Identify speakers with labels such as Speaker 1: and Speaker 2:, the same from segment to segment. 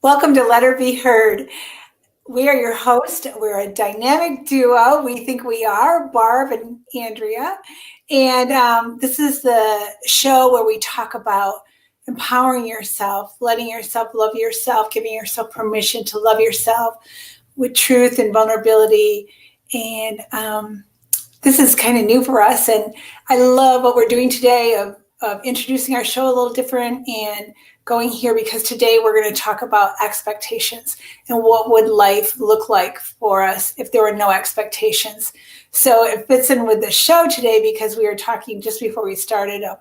Speaker 1: Welcome to Let Her Be Heard. We are your host. We're a dynamic duo. We think we are, Barb and Andrea. And this is the show where we talk about empowering yourself, letting yourself love yourself, giving yourself permission to love yourself with truth and vulnerability. And this is kind of new for us. And I love what we're doing today of introducing our show a little different and going here because today we're going to talk about expectations and what would life look like for us if there were no expectations. So it fits in with the show today because we were talking just before we started of,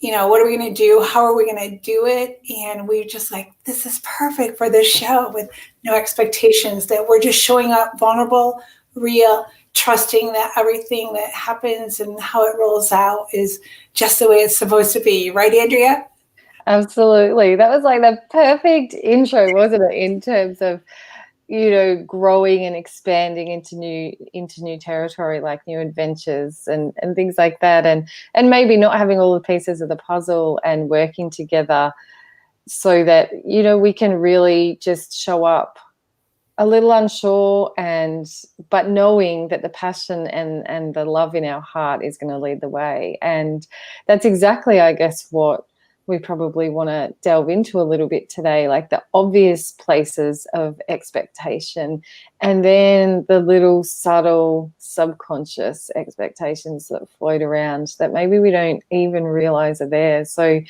Speaker 1: what are we going to do? How are we going to do it? And we just like, this is perfect for this show with no expectations, that we're just showing up vulnerable, real, trusting that everything that happens and how it rolls out is just the way it's supposed to be. Right, Andrea?
Speaker 2: Absolutely. That was like the perfect intro, wasn't it? In terms of, growing and expanding into new territory, like new adventures and things like that. And maybe not having all the pieces of the puzzle and working together so that, we can really just show up a little unsure but knowing that the passion and the love in our heart is going to lead the way. And that's exactly, I guess, what we probably want to delve into a little bit today, like the obvious places of expectation and then the little subtle subconscious expectations that float around that maybe we don't even realize are there. So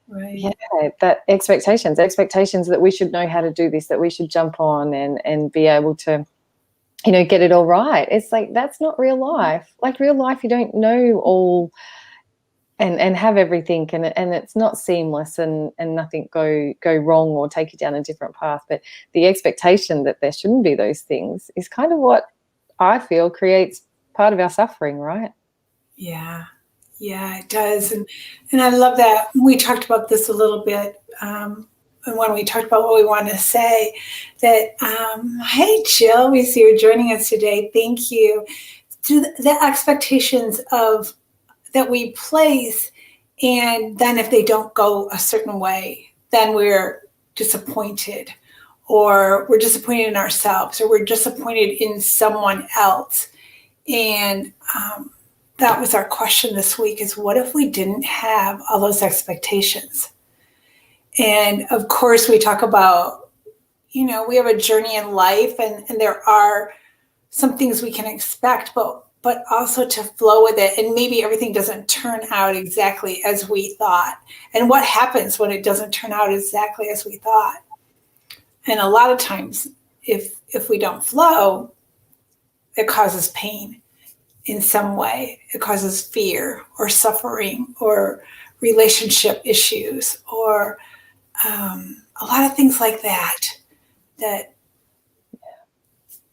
Speaker 1: right.
Speaker 2: Yeah, that expectations that we should know how to do this, that we should jump on and be able to, get it all right. It's like, that's not real life. Like real life, you don't know all and have everything and it's not seamless and nothing go wrong or take you down a different path. But the expectation that there shouldn't be those things is kind of what I feel creates part of our suffering, right?
Speaker 1: Yeah, it does. And I love that. We talked about this a little bit. And when we talked about what we want to say, that, hey, Jill, we see you joining us today. Thank you. To the expectations of that we place, and then if they don't go a certain way, then we're disappointed, or we're disappointed in ourselves, or we're disappointed in someone else. And that was our question this week: is what if we didn't have all those expectations? And of course, we talk about, we have a journey in life, and there are some things we can expect, but also to flow with it. And maybe everything doesn't turn out exactly as we thought. And what happens when it doesn't turn out exactly as we thought? And a lot of times, if we don't flow, it causes pain in some way. It causes fear or suffering or relationship issues or a lot of things like that, that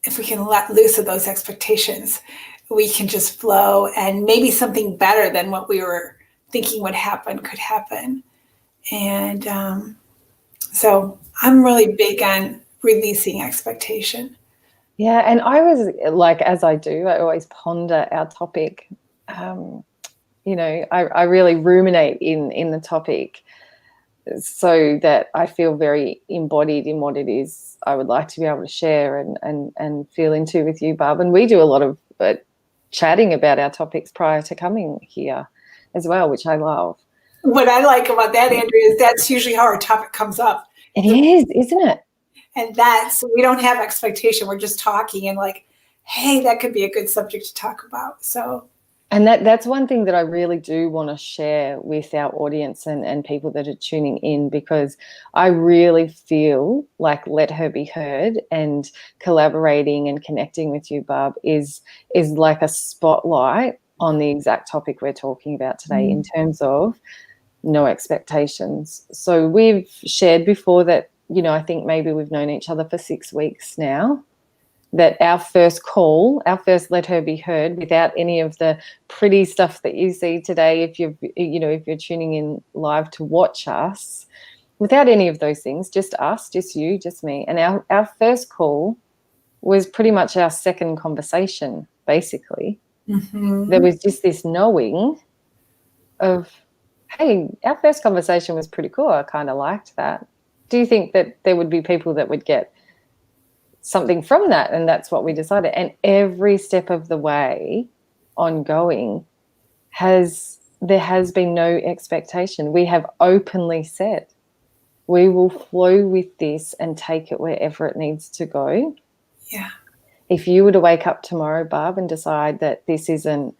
Speaker 1: if we can let loose of those expectations, we can just flow, and maybe something better than what we were thinking would happen could happen. And so I'm really big on releasing expectation.
Speaker 2: Yeah, and I was like, as I do, I always ponder our topic. I really ruminate in the topic so that I feel very embodied in what it is I would like to be able to share and feel into with you, Barb. And we do a lot of chatting about our topics prior to coming here as well, which I love.
Speaker 1: What I like about that, Andrea, is that's usually how our topic comes up.
Speaker 2: It is, isn't it?
Speaker 1: And we don't have expectation. We're just talking and like, hey, that could be a good subject to talk about. So.
Speaker 2: And that's one thing that I really do want to share with our audience and people that are tuning in, because I really feel like Let Her Be Heard and collaborating and connecting with you, Barb, is like a spotlight on the exact topic we're talking about today in terms of no expectations. So we've shared before that, I think maybe we've known each other for 6 weeks now, that our first call, our first Let Her Be Heard, without any of the pretty stuff that you see today, if you're tuning in live to watch us, without any of those things, just us, just you, just me. And our first call was pretty much our second conversation, basically.
Speaker 1: Mm-hmm.
Speaker 2: There was just this knowing of, hey, our first conversation was pretty cool. I kind of liked that. do you think that there would be people that would get something from that? And that's what we decided. And every step of the way ongoing there has been no expectation. We have openly said we will flow with this and take it wherever it needs to go.
Speaker 1: Yeah.
Speaker 2: If you were to wake up tomorrow, Barb, and decide that this isn't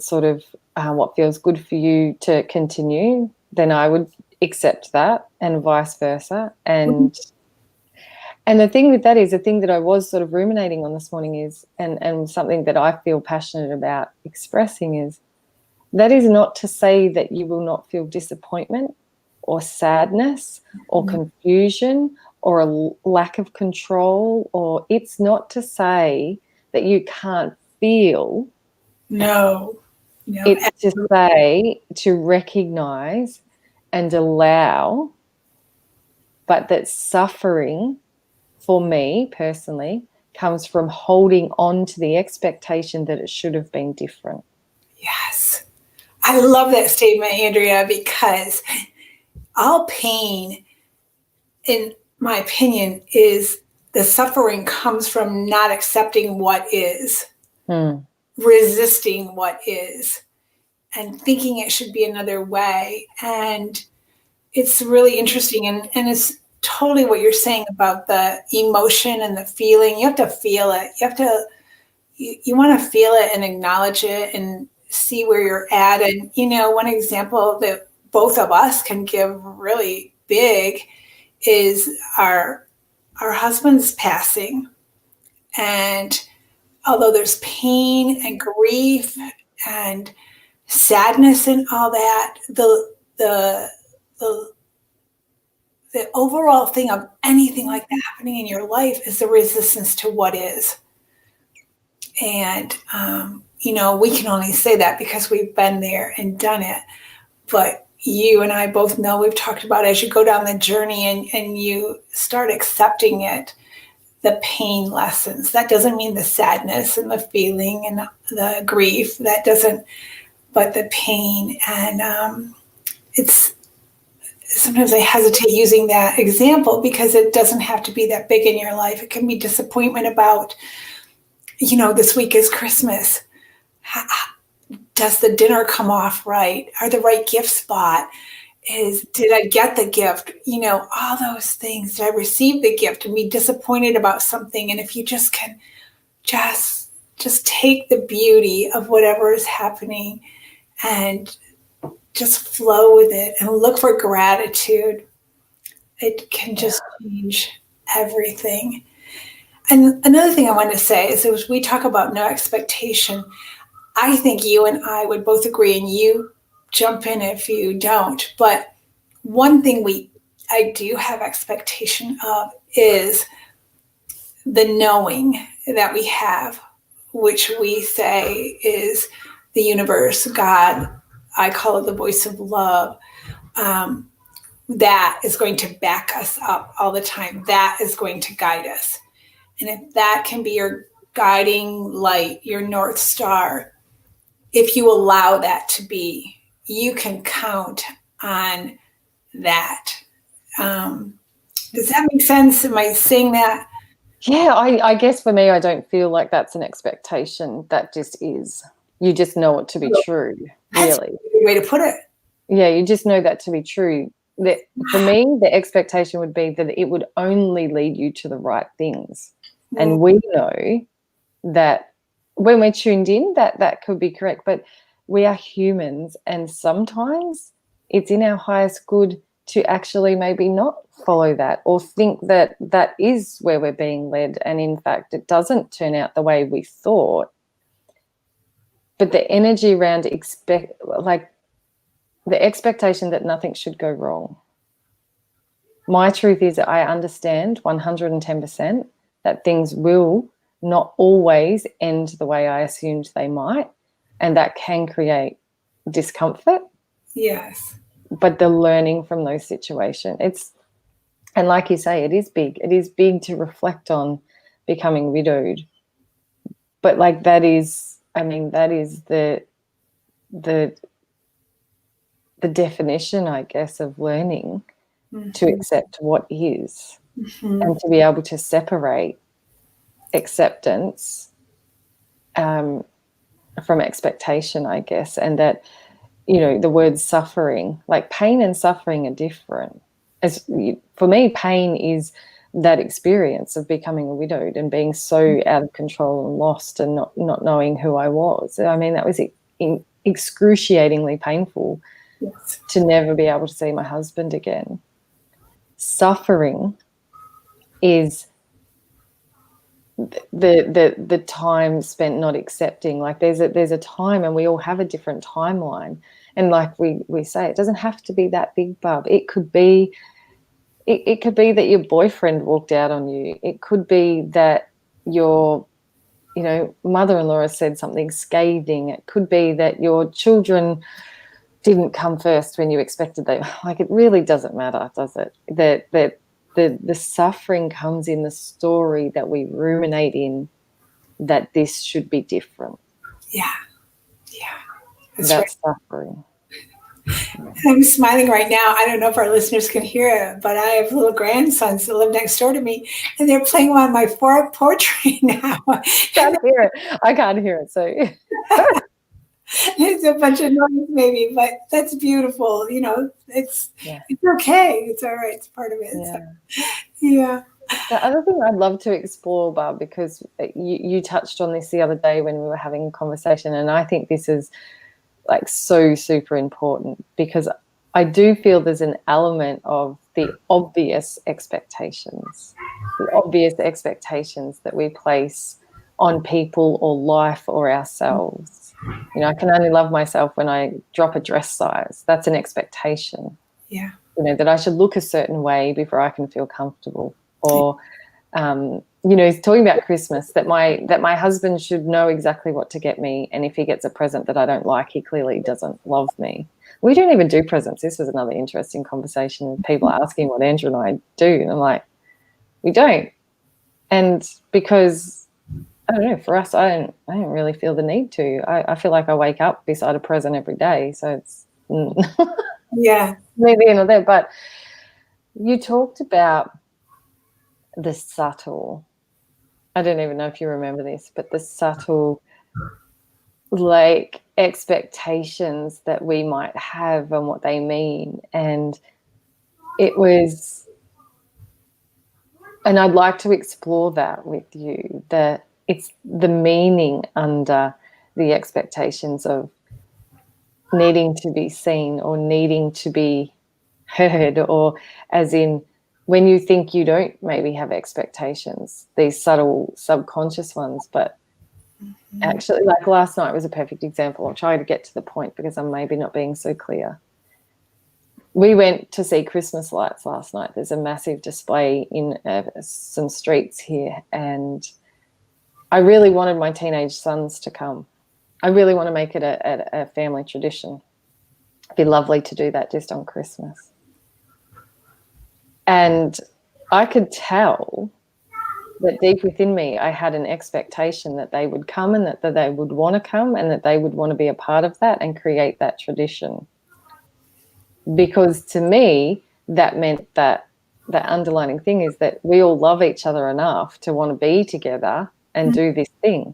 Speaker 2: sort of what feels good for you to continue, then I would accept that, and vice versa. And the thing with that is, the thing that I was sort of ruminating on this morning is, and something that I feel passionate about expressing is, that is not to say that you will not feel disappointment or sadness or confusion or a lack of control, or it's not to say that you can't feel.
Speaker 1: No.
Speaker 2: It's to say, to recognize and allow, but that suffering, for me personally, comes from holding on to the expectation that it should have been different.
Speaker 1: Yes. I love that statement, Andrea, because all pain, in my opinion, is the suffering comes from not accepting what is, resisting what is, and thinking it should be another way. And it's really interesting. And it's totally what you're saying about the emotion and the feeling. You have to feel it. You want to feel it and acknowledge it and see where you're at. And, one example that both of us can give really big is our husband's passing. And although there's pain and grief and sadness and all that, the the overall thing of anything like that happening in your life is the resistance to what is. And, we can only say that because we've been there and done it. But you and I both know, we've talked about, as you go down the journey and you start accepting it, the pain lessens. That doesn't mean the sadness and the feeling and the grief. That doesn't, but the pain. And it's, sometimes I hesitate using that example because it doesn't have to be that big in your life. It can be disappointment about, this week is Christmas. Does the dinner come off right? Are the right gifts bought? Did I get the gift? All those things. Did I receive the gift and be disappointed about something? And if you just can just take the beauty of whatever is happening and just flow with it and look for gratitude, it can just change everything. And another thing I wanted to say is, as we talk about no expectation, I think you and I would both agree, and you jump in if you don't, but one thing I do have expectation of is the knowing that we have, which we say is the universe, God, I call it the voice of love, that is going to back us up all the time. That is going to guide us. And if that can be your guiding light, your North Star, if you allow that to be, you can count on that. Does that make sense? Am I saying that?
Speaker 2: Yeah, I guess for me, I don't feel like that's an expectation. That just is. You just know it to be true,
Speaker 1: That's
Speaker 2: really.
Speaker 1: a good way to put it.
Speaker 2: Yeah, you just know that to be true. That for me, the expectation would be that it would only lead you to the right things. And we know that when we're tuned in, that could be correct. But we are humans, and sometimes it's in our highest good to actually maybe not follow that, or think that that is where we're being led, and in fact it doesn't turn out the way we thought. But the energy around the expectation that nothing should go wrong. My truth is that I understand 110% that things will not always end the way I assumed they might, and that can create discomfort.
Speaker 1: Yes.
Speaker 2: But the learning from those situations, and like you say, it is big. It is big to reflect on becoming widowed. But that is the definition, I guess, of learning. to accept what is, and to be able to separate acceptance from expectation, I guess. And that, you know, the word suffering, like pain and suffering are different. As for me, pain is that experience of becoming a widowed and being so out of control and lost and not knowing who I was. I mean, that was excruciatingly painful.
Speaker 1: Yes.
Speaker 2: To never be able to see my husband again. Suffering is the time spent not accepting. Like there's a time, and we all have a different timeline. And like we say, it doesn't have to be that big, Bub. It could be that your boyfriend walked out on you. It could be that your, you know, mother-in-law has said something scathing. It could be that your children didn't come first when you expected them. Like, it really doesn't matter, does it? That the suffering comes in the story that we ruminate in, that this should be different.
Speaker 1: Yeah. That's
Speaker 2: That's
Speaker 1: right.
Speaker 2: suffering.
Speaker 1: I'm smiling right now. I don't know if our listeners can hear it, but I have little grandsons that live next door to me, and they're playing on my porch now.
Speaker 2: Can't hear it. I can't hear it. So
Speaker 1: There's a bunch of noise, maybe, but that's beautiful. You know, it's okay. It's all right. It's part of it.
Speaker 2: yeah.
Speaker 1: So, yeah.
Speaker 2: The other thing I'd love to explore, Barb, because you touched on this the other day when we were having a conversation, and I think this is like so super important, because I do feel there's an element of the obvious expectations that we place on people or life or ourselves. You know, I can only love myself when I drop a dress size. That's an expectation.
Speaker 1: Yeah.
Speaker 2: You know, that I should look a certain way before I can feel comfortable. Or, you know, he's talking about Christmas, that my husband should know exactly what to get me, and if he gets a present that I don't like, he clearly doesn't love me. We don't even do presents. This was another interesting conversation with people asking what Andrew and I do, and I'm like, we don't. And because, I don't know, for us, I don't really feel the need to. I feel like I wake up beside a present every day, so it's
Speaker 1: Yeah.
Speaker 2: neither here nor there. But you talked about the subtle, I don't even know if you remember this, but the subtle, like, expectations that we might have and what they mean. And it was, and I'd like to explore that with you, that it's the meaning under the expectations of needing to be seen or needing to be heard, or as in when you think you don't maybe have expectations, these subtle subconscious ones. But actually, like last night was a perfect example. I'll try to get to the point because I'm maybe not being so clear. We went to see Christmas lights last night. There's a massive display in some streets here, and I really wanted my teenage sons to come. I really want to make it a family tradition. It'd be lovely to do that just on Christmas. And I could tell that deep within me, I had an expectation that they would come, and that they would want to come, and that they would want to be a part of that and create that tradition. Because to me, that meant that the underlining thing is that we all love each other enough to want to be together and do this thing.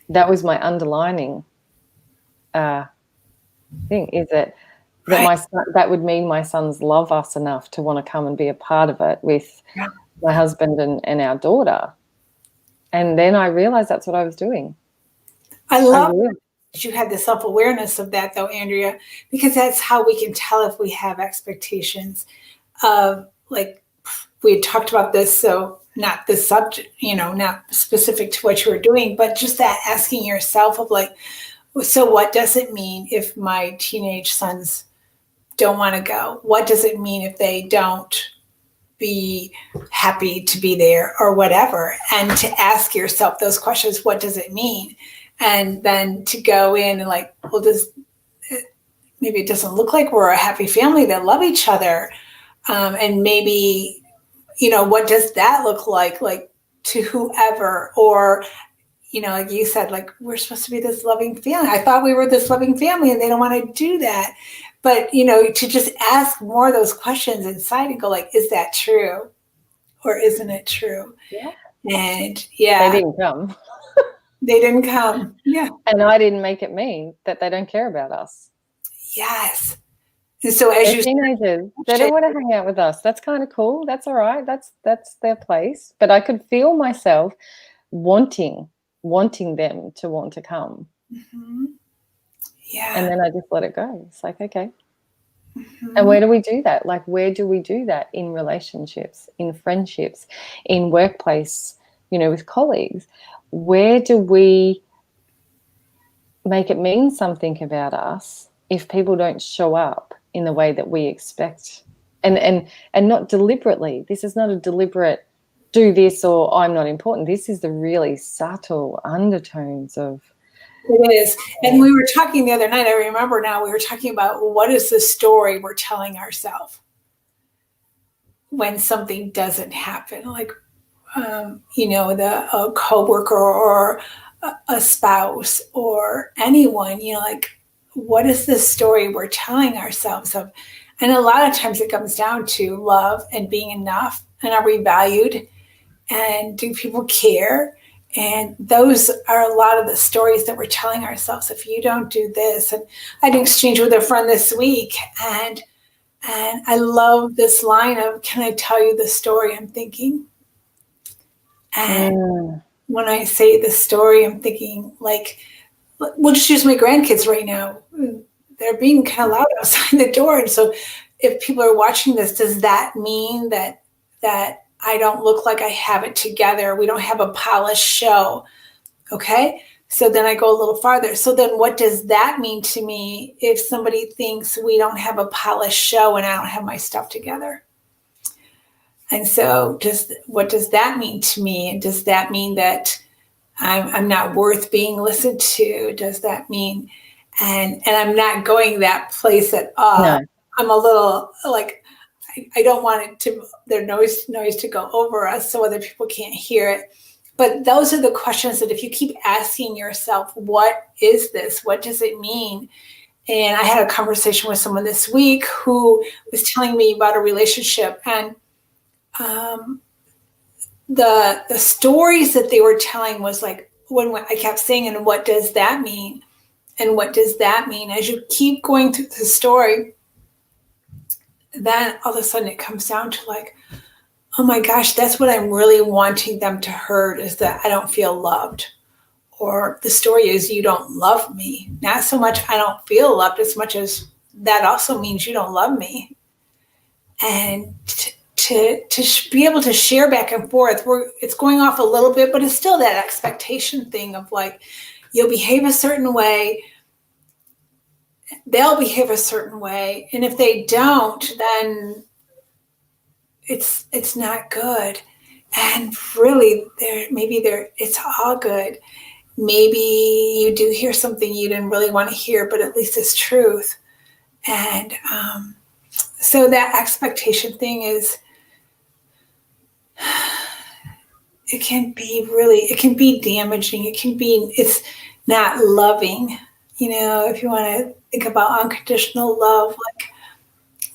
Speaker 2: That was my underlining thing, is that my son, that would mean my sons love us enough to want to come and be a part of it with my husband and our daughter. And then I realized that's what I was doing.
Speaker 1: I love that you had the self-awareness of that, though, Andrea, because that's how we can tell if we have expectations of, like, we had talked about this, so not this subject, you know, not specific to what you were doing, but just that asking yourself of, like, so what does it mean if my teenage sons don't want to go? What does it mean if they don't be happy to be there or whatever? And to ask yourself those questions, what does it mean? And then to go in and, like, well, maybe it doesn't look like we're a happy family that love each other. And maybe, you know, what does that look like to whoever? Or, you know, like you said, like, we're supposed to be this loving family. I thought we were this loving family, and they don't want to do that. but you know, to just ask more of those questions inside and go like, is that true or isn't it true?
Speaker 2: Yeah.
Speaker 1: And
Speaker 2: They
Speaker 1: yeah,
Speaker 2: didn't come.
Speaker 1: they didn't come. Yeah.
Speaker 2: And I didn't make it mean that they don't care about us.
Speaker 1: Yes. And so as
Speaker 2: They're
Speaker 1: you
Speaker 2: teenagers. They don't want to hang out with us. That's kind of cool. That's all right. That's their place. But I could feel myself wanting them to want to come.
Speaker 1: mm-hmm.
Speaker 2: And
Speaker 1: Yeah.
Speaker 2: then I just let it go. It's like, okay. And
Speaker 1: Mm-hmm.
Speaker 2: where do we do that? Like, where do we do that? In relationships, in friendships, in workplace, with colleagues? Where do we make it mean something about us if people don't show up in the way that we expect? And not deliberately. This is not a deliberate do this or I'm not important. This is the really subtle undertones of
Speaker 1: It is. And we were talking the other night, I remember now, we were talking about what is the story we're telling ourselves when something doesn't happen. Like, a coworker or a spouse or anyone, like, what is the story we're telling ourselves of? And a lot of times it comes down to love and being enough. And are we valued? And do people care? And those are a lot of the stories that we're telling ourselves. If you don't do this, and I had an exchange with a friend this week, and I love this line of, "Can I tell you the story I'm thinking?" And when I say the story, I'm thinking like, we'll just use my grandkids right now. They're being kind of loud outside the door, and so if people are watching this, does that mean that I don't look like I have it together? We don't have a polished show, okay? So then I go a little farther. So then what does that mean to me if somebody thinks we don't have a polished show and I don't have my stuff together? And so what does that mean to me? And does that mean that I'm not worth being listened to? Does that mean, and I'm not going that place at all.
Speaker 2: no.
Speaker 1: I'm a little like, I don't want it to, their noise to go over us so other people can't hear it. But those are the questions that if you keep asking yourself, what is this? What does it mean? And I had a conversation with someone this week who was telling me about a relationship, and um, the stories that they were telling was like, when I kept saying, and what does that mean? And what does that mean? As you keep going through the story, then all of a sudden it comes down to like, oh my gosh, that's what I'm really wanting them to hear, is that I don't feel loved. Or the story is, you don't love me. Not so much I don't feel loved as much as that also means you don't love me. And to be able to share back and forth, it's going off a little bit, but it's still that expectation thing of like, you'll behave a certain way, they'll behave a certain way, and if they don't, then it's not good. And really, it's all good. Maybe you do hear something you didn't really want to hear, but at least it's truth. And so that expectation thing is, it can be damaging. It's not loving. If you want to think about unconditional love,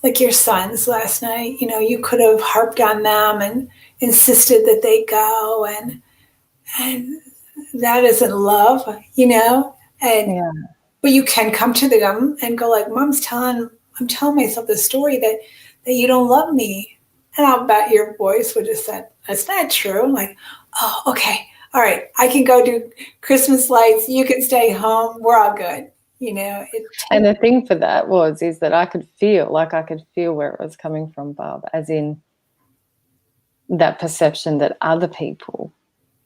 Speaker 1: like your sons last night, you could have harped on them and insisted that they go, and that isn't love, and
Speaker 2: Yeah.
Speaker 1: but you can come to them and go like, I'm telling myself the story that you don't love me. And I'll bet your voice would have said, that's not true. I'm like, oh, okay. All right. I can go do Christmas lights. You can stay home. We're all good.
Speaker 2: And the thing for that is that I could feel where it was coming from, Barb, as in that perception that other people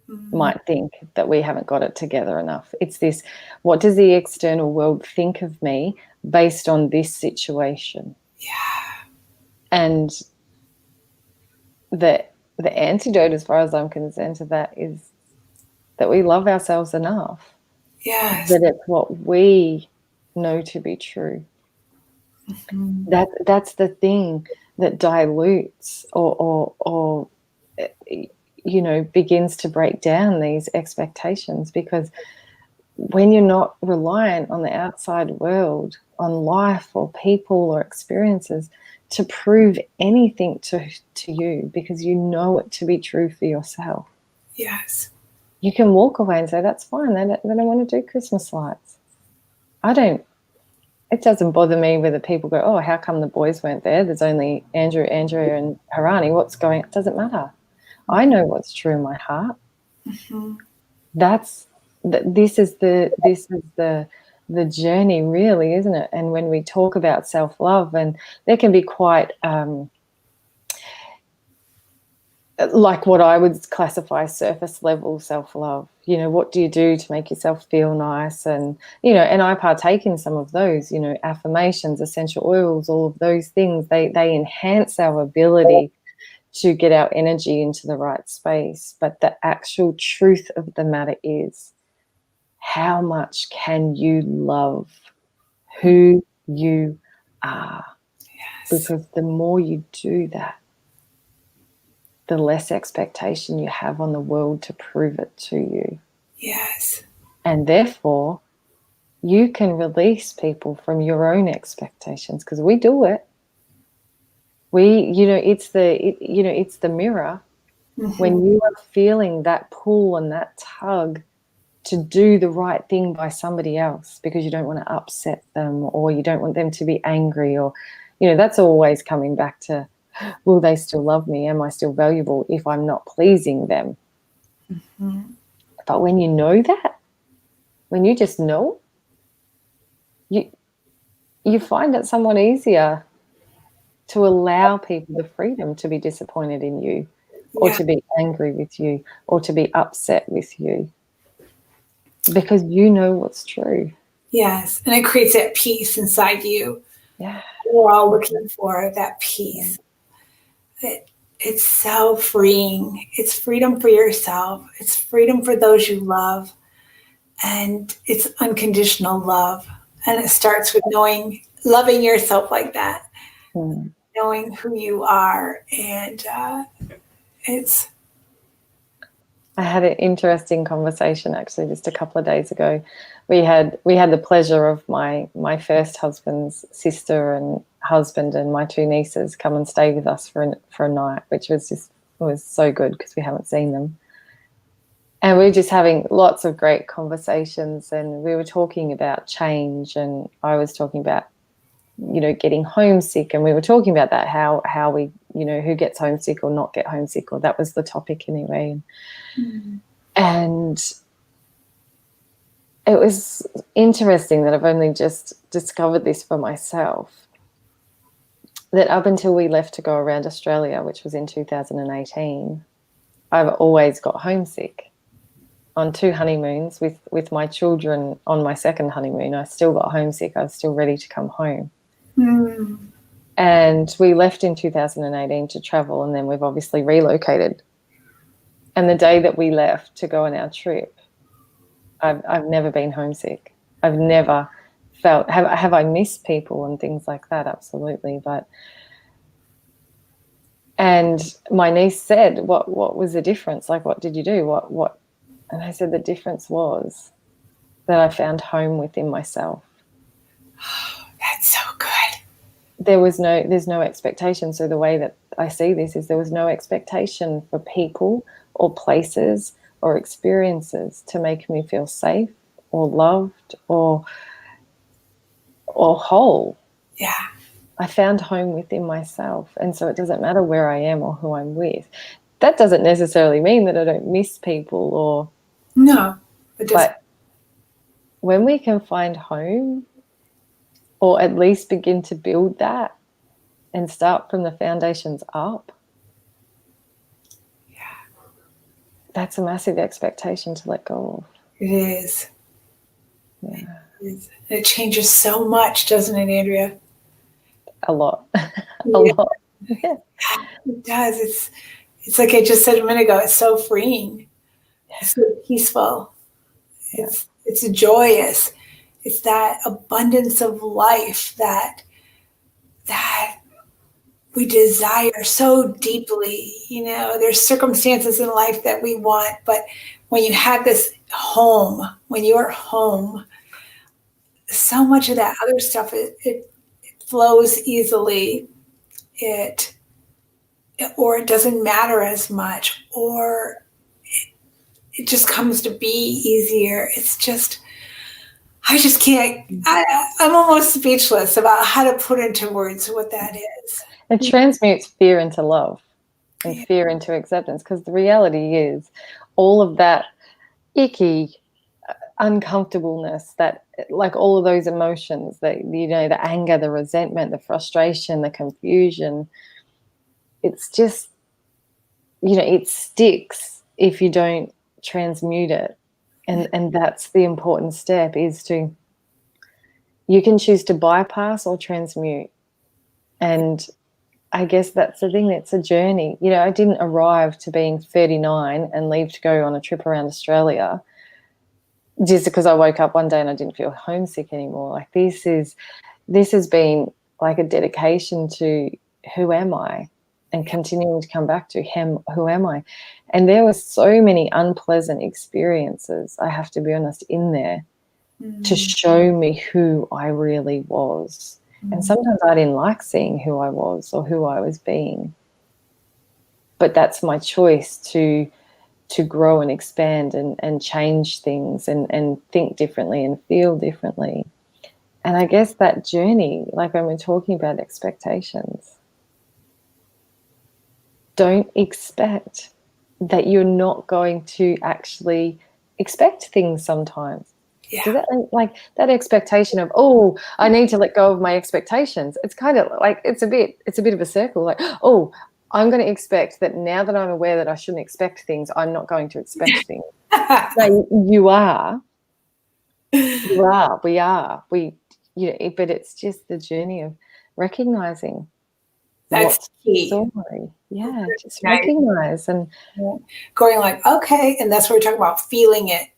Speaker 2: might think that we haven't got it together enough. It's this, what does the external world think of me based on this situation?
Speaker 1: Yeah.
Speaker 2: And the antidote, as far as I'm concerned, to that is that we love ourselves enough.
Speaker 1: Yes.
Speaker 2: That it's what we know to be true.
Speaker 1: Mm-hmm.
Speaker 2: That's the thing that dilutes or begins to break down these expectations, because when you're not reliant on the outside world, on life or people or experiences to prove anything to you, because you know it to be true for yourself.
Speaker 1: Yes.
Speaker 2: You can walk away and say, that's fine, they don't want to do Christmas lights. It doesn't bother me whether people go, oh, how come the boys weren't there? There's only Andrew, Andrea and Harani. What's going on? It doesn't matter. I know what's true in my heart.
Speaker 1: Mm-hmm.
Speaker 2: This is the journey, really, isn't it? And when we talk about self-love, and there can be quite like what I would classify surface level self-love. You know, what do you do to make yourself feel nice? And, you know, and I partake in some of those, you know, affirmations, essential oils, all of those things. They enhance our ability to get our energy into the right space. But the actual truth of the matter is, how much can you love who you are?
Speaker 1: Yes.
Speaker 2: Because the more you do that, the less expectation you have on the world to prove it to you.
Speaker 1: Yes.
Speaker 2: And therefore, you can release people from your own expectations, because we do it. It's the mirror.
Speaker 1: Mm-hmm.
Speaker 2: When you are feeling that pull and that tug to do the right thing by somebody else because you don't want to upset them, or you don't want them to be angry, or, you know, that's always coming back to, will they still love me? Am I still valuable if I'm not pleasing them?
Speaker 1: Mm-hmm.
Speaker 2: But when you know that, when you just know, you find it somewhat easier to allow people the freedom to be disappointed in you, or
Speaker 1: Yeah.
Speaker 2: to be angry with you, or to be upset with you, because you know what's true.
Speaker 1: Yes. And it creates that peace inside you.
Speaker 2: Yeah.
Speaker 1: We're all looking for that peace. It's so freeing. It's freedom for yourself. It's freedom for those you love. And it's unconditional love. And it starts with loving yourself like that,
Speaker 2: Mm.
Speaker 1: knowing who you are. And it's,
Speaker 2: I had an interesting conversation actually just a couple of days ago. We had the pleasure of my first husband's sister and husband and my two nieces come and stay with us for a night, which was so good because we haven't seen them. And we were just having lots of great conversations, and we were talking about change, and I was talking about, you know, getting homesick, and we were talking about that, how we, you know, who gets homesick or not get homesick, or that was the topic anyway. And it was interesting that I've only just discovered this for myself, that up until we left to go around Australia, which was in 2018, I've always got homesick. On 2 honeymoons with my children, on my second honeymoon, I still got homesick. I was still ready to come home.
Speaker 1: mm,
Speaker 2: And we left in 2018 to travel, and then we've obviously relocated. And the day that we left to go on our trip, I've never been homesick. I've never felt, have I missed people and things like that? Absolutely. And my niece said, what was the difference? Like, what did you do? What? And I said, the difference was that I found home within myself.
Speaker 1: that's so good.
Speaker 2: There's no expectation. So the way that I see this is, there was no expectation for people or places or experiences to make me feel safe or loved or whole.
Speaker 1: Yeah.
Speaker 2: I found home within myself. And so it doesn't matter where I am or who I'm with. That doesn't necessarily mean that I don't miss people, or,
Speaker 1: No, it doesn't.
Speaker 2: but when we can find home, or at least begin to build that and start from the foundations up, that's a massive expectation to let go of.
Speaker 1: It is.
Speaker 2: Yeah.
Speaker 1: It changes so much, doesn't it, Andrea?
Speaker 2: A lot. A
Speaker 1: Yeah,
Speaker 2: lot. Yeah.
Speaker 1: it does. It's like I just said a minute ago, it's so freeing. It's so peaceful.
Speaker 2: Yeah.
Speaker 1: It's joyous. It's that abundance of life that we desire so deeply. There's circumstances in life that we want, but when you have this home, when you're home, so much of that other stuff, it flows easily. It or it doesn't matter as much, or it just comes to be easier. It's just, I just can't, I'm almost speechless about how to put into words what that is.
Speaker 2: It transmutes fear into love and
Speaker 1: Yeah.
Speaker 2: fear into acceptance, because the reality is all of that icky uncomfortableness, that like all of those emotions, that the anger, the resentment, the frustration, the confusion, it's just it sticks if you don't transmute it. And that's the important step, is to, you can choose to bypass or transmute. And I guess that's the thing, it's a journey. I didn't arrive to being 39 and leave to go on a trip around Australia just because I woke up one day and I didn't feel homesick anymore. Like this has been like a dedication to who am I, and continuing to come back to who am I. And there were so many unpleasant experiences, I have to be honest, in there to show me who I really was. And sometimes I didn't like seeing who I was or who I was being. But that's my choice to grow and expand and change things and think differently and feel differently. And I guess that journey, like when we're talking about expectations, don't expect that you're not going to actually expect things sometimes.
Speaker 1: Yeah.
Speaker 2: Do that, like that expectation of, oh, I need to let go of my expectations. It's kind of like it's a bit of a circle. Like, oh, I'm going to expect that now that I'm aware that I shouldn't expect things, I'm not going to expect things. No, you are. You are. We are. But it's just the journey of recognizing
Speaker 1: That's
Speaker 2: what's
Speaker 1: key.
Speaker 2: the story. Yeah, just recognize and
Speaker 1: going like, okay, and that's what we're talking about, feeling it.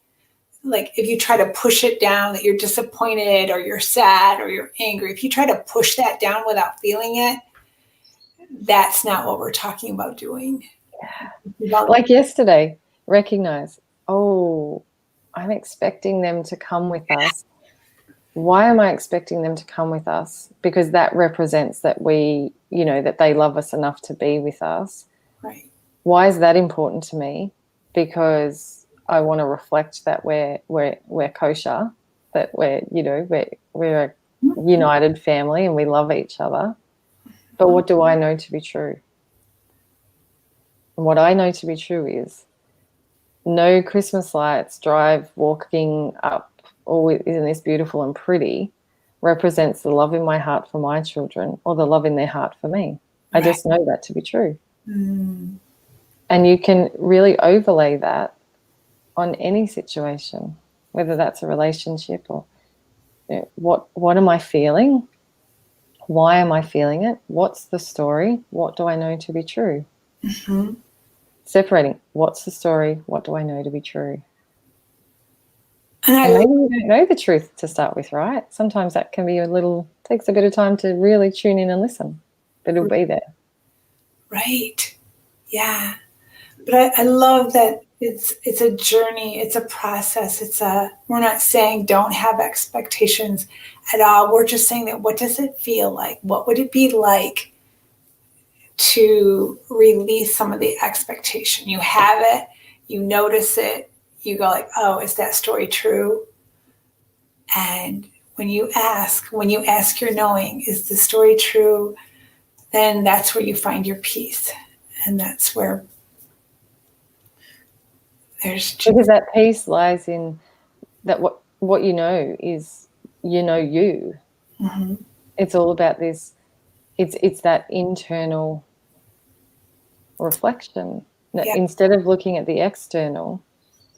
Speaker 1: Like if you try to push it down that you're disappointed or you're sad or you're angry, if you try to push that down without feeling it, that's not what we're talking about doing.
Speaker 2: Yeah. Like yesterday, recognize, oh, I'm expecting them to come with us. Why am I expecting them to come with us? Because that represents that that they love us enough to be with us.
Speaker 1: Right.
Speaker 2: Why is that important to me? Because I want to reflect that we're kosher, that we're a united family and we love each other. But what do I know to be true? And what I know to be true is no Christmas lights, walking up, all isn't this beautiful and pretty, represents the love in my heart for my children or the love in their heart for me. I just know that to be true. And you can really overlay that on any situation, whether that's a relationship or what am I feeling? Why am I feeling it? What's the story? What do I know to be true?
Speaker 1: Mm-hmm.
Speaker 2: Separating what's the story, what do I know to be true? And maybe you don't know the truth to start with, right? Sometimes that can be takes a bit of time to really tune in and listen, but it'll be there.
Speaker 1: Right. Yeah. But I love that it's a journey, it's a process. We're not saying don't have expectations at all. We're just saying that what does it feel like? What would it be like to release some of the expectation? You have it, you notice it, you go like, oh, is that story true? And when you ask your knowing, is the story true? Then that's where you find your peace. And that's where
Speaker 2: because that peace lies in that what you know is you. Mm-hmm. It's all about this. It's that internal reflection. Yeah. Instead of looking at the external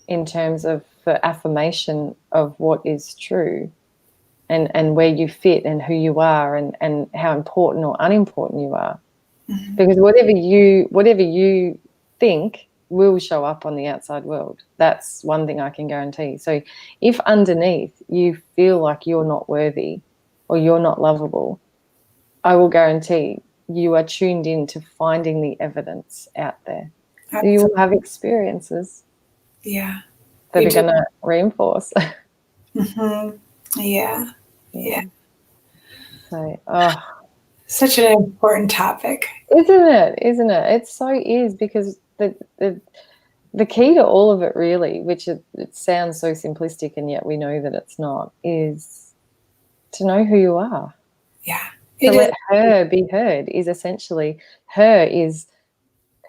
Speaker 2: in terms of for affirmation of what is true and where you fit and who you are and how important or unimportant you are. Mm-hmm. Because whatever you think will show up on the outside world. That's one thing I can guarantee. So if underneath you feel like you're not worthy or you're not lovable, I will guarantee you are tuned in to finding the evidence out there.
Speaker 1: Absolutely.
Speaker 2: You will have experiences
Speaker 1: Yeah.
Speaker 2: that are going to reinforce.
Speaker 1: Mm-hmm. Yeah. Yeah.
Speaker 2: So, oh,
Speaker 1: such an important topic.
Speaker 2: Isn't it? Isn't it? It so is, because the key to all of it, really, which it sounds so simplistic and yet we know that it's not, is to know who you are.
Speaker 1: Yeah.
Speaker 2: To let her be heard is essentially, her is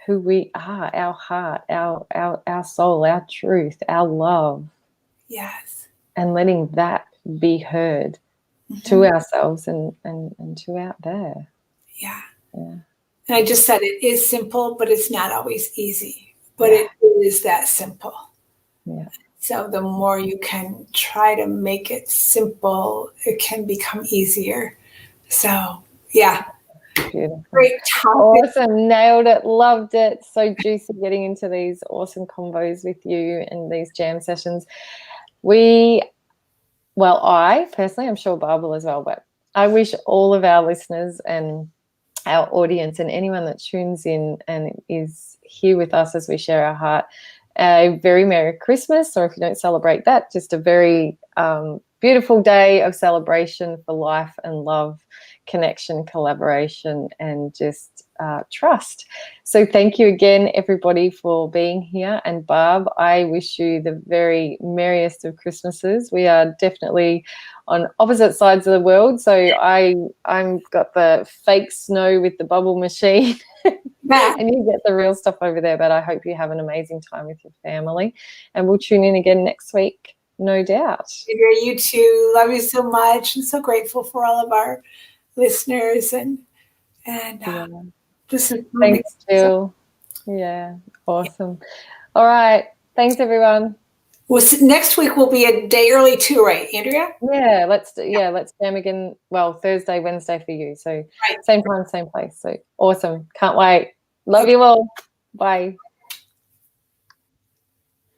Speaker 2: who we are, our heart, our soul, our truth, our love.
Speaker 1: Yes.
Speaker 2: And letting that be heard to ourselves and to out there.
Speaker 1: Yeah.
Speaker 2: Yeah.
Speaker 1: And I just said it is simple, but it's not always easy. But it is that simple.
Speaker 2: Yeah.
Speaker 1: So the more you can try to make it simple, it can become easier. So yeah.
Speaker 2: Beautiful.
Speaker 1: Great topic.
Speaker 2: Awesome. Nailed it. Loved it. So juicy getting into these awesome combos with you and these jam sessions. I personally, I'm sure Barb will as well, but I wish all of our listeners and our audience and anyone that tunes in and is here with us as we share our heart a very Merry Christmas, or if you don't celebrate that, just a very beautiful day of celebration for life and love, connection, collaboration, and just trust. So thank you again, everybody, for being here. And Barb, I wish you the very merriest of Christmases. We are definitely on opposite sides of the world. So I'm got the fake snow with the bubble machine. And you get the real stuff over there. But I hope you have an amazing time with your family. And we'll tune in again next week, no doubt.
Speaker 1: You too. Love you so much. I'm so grateful for all of our listeners and this is
Speaker 2: thanks, Jill. Yeah, awesome. All right. Thanks, everyone.
Speaker 1: Well, next week will be a day early too, right, Andrea?
Speaker 2: Yeah, let's jam again. Well, Thursday, Wednesday for you. So same time, same place. So awesome. Can't wait. Love you all. Bye.